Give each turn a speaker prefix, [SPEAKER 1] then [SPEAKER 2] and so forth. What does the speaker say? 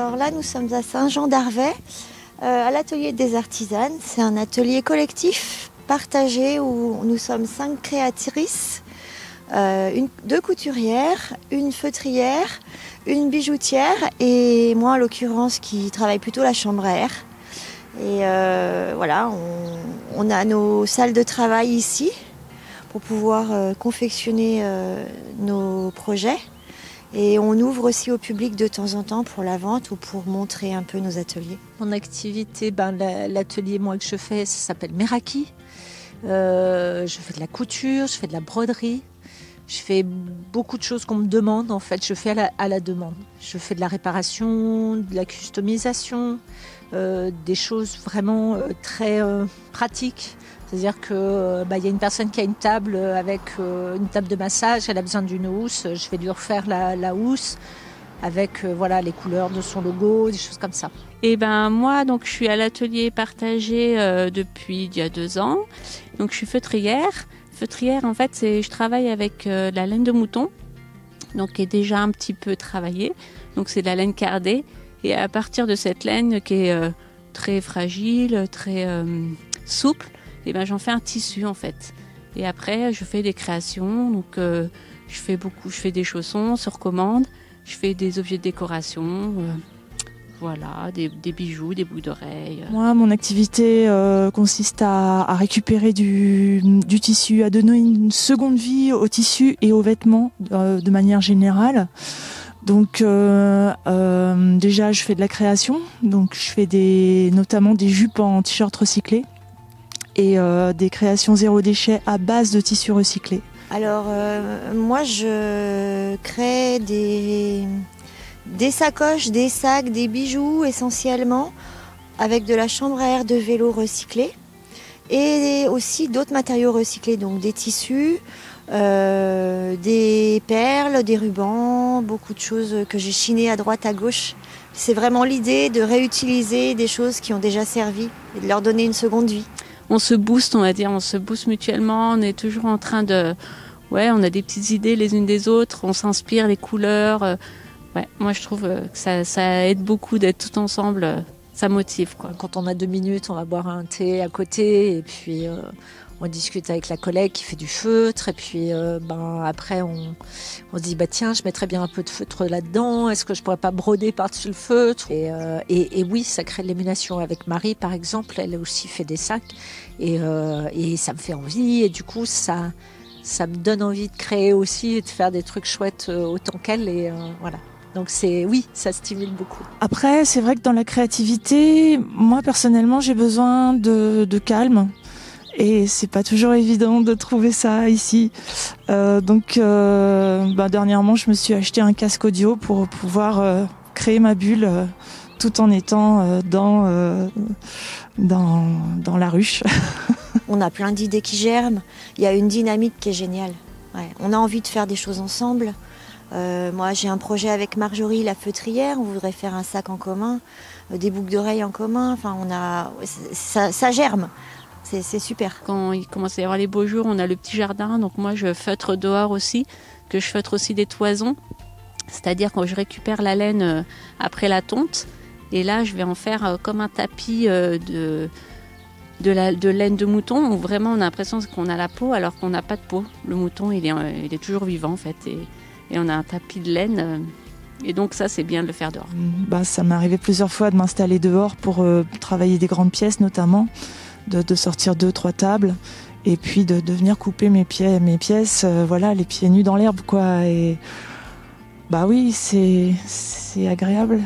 [SPEAKER 1] Alors là, nous sommes à Saint-Jean-d'Arvey, à l'atelier des artisanes. C'est un atelier collectif, partagé, où nous sommes 5 créatrices, 2 couturières, une feutrière, une bijoutière et moi en l'occurrence qui travaille plutôt la chambre à air. Et voilà, on a nos salles de travail ici pour pouvoir confectionner nos projets. Et on ouvre aussi au public de temps en temps pour la vente ou pour montrer un peu nos ateliers.
[SPEAKER 2] Mon activité, l'atelier moi que je fais, ça s'appelle Meraki. Je fais de la couture, je fais de la broderie. Je fais beaucoup de choses qu'on me demande, en fait. Je fais à la demande. Je fais de la réparation, de la customisation, des choses vraiment très pratiques. C'est-à-dire que y a une personne qui a une table avec une table de massage, elle a besoin d'une housse. Je vais lui refaire la housse avec les couleurs de son logo, des choses comme ça.
[SPEAKER 3] Et moi, donc, je suis à l'atelier partagé depuis il y a 2 ans. Donc, je suis feutrière. Feutrière, en fait, je travaille avec la laine de mouton, donc qui est déjà un petit peu travaillée. Donc, c'est de la laine cardée. Et à partir de cette laine qui est très fragile, très souple, j'en fais un tissu, en fait. Et après, je fais des créations. Donc, je fais des chaussons sur commande. Je fais des objets de décoration. Des bijoux, des boucles d'oreilles.
[SPEAKER 4] Moi, mon activité consiste à récupérer du tissu, à donner une seconde vie au tissu et aux vêtements de manière générale. Donc déjà, je fais de la création. Donc je fais notamment des jupes en t-shirt recyclé et des créations zéro déchet à base de tissus recyclés.
[SPEAKER 1] Alors moi, je crée des sacoches, des sacs, des bijoux essentiellement avec de la chambre à air de vélo recyclée et aussi d'autres matériaux recyclés, donc des tissus, des perles, des rubans, beaucoup de choses que j'ai chinées à droite, à gauche. C'est vraiment l'idée de réutiliser des choses qui ont déjà servi et de leur donner une seconde vie.
[SPEAKER 3] On se booste, on va dire, on se booste mutuellement, on est toujours en train de... on a des petites idées les unes des autres, on s'inspire les couleurs... moi je trouve que ça aide beaucoup d'être tout ensemble, ça motive, quoi.
[SPEAKER 2] Quand on a 2 minutes, on va boire un thé à côté et puis on discute avec la collègue qui fait du feutre et puis après on se dit tiens, je mettrais bien un peu de feutre là-dedans, est-ce que je pourrais pas broder par-dessus le feutre et oui, ça crée de l'émulation. Avec Marie par exemple, elle a aussi fait des sacs et ça me fait envie et du coup ça me donne envie de créer aussi et de faire des trucs chouettes autant qu'elle et voilà. Donc ça stimule beaucoup.
[SPEAKER 4] Après, c'est vrai que dans la créativité, moi personnellement, j'ai besoin de calme. Et c'est pas toujours évident de trouver ça ici. Donc dernièrement, je me suis acheté un casque audio pour pouvoir créer ma bulle tout en étant dans la ruche.
[SPEAKER 1] On a plein d'idées qui germent. Il y a une dynamique qui est géniale. On a envie de faire des choses ensemble. Moi, j'ai un projet avec Marjorie, la feutrière. On voudrait faire un sac en commun, des boucles d'oreilles en commun. Enfin, ça germe. C'est super.
[SPEAKER 3] Quand il commence à y avoir les beaux jours, on a le petit jardin. Donc moi, je feutre dehors aussi, que je feutre aussi des toisons. C'est-à-dire quand je récupère la laine après la tonte. Et là, je vais en faire comme un tapis de laine de mouton, où vraiment on a l'impression qu'on a la peau alors qu'on n'a pas de peau. Le mouton, il est toujours vivant en fait. Et on a un tapis de laine. Et donc ça, c'est bien de le faire dehors.
[SPEAKER 4] Ça m'est arrivé plusieurs fois de m'installer dehors pour travailler des grandes pièces notamment. De sortir 2-3 tables et puis de venir couper mes pièces, les pieds nus dans l'herbe, quoi. Et oui, c'est agréable.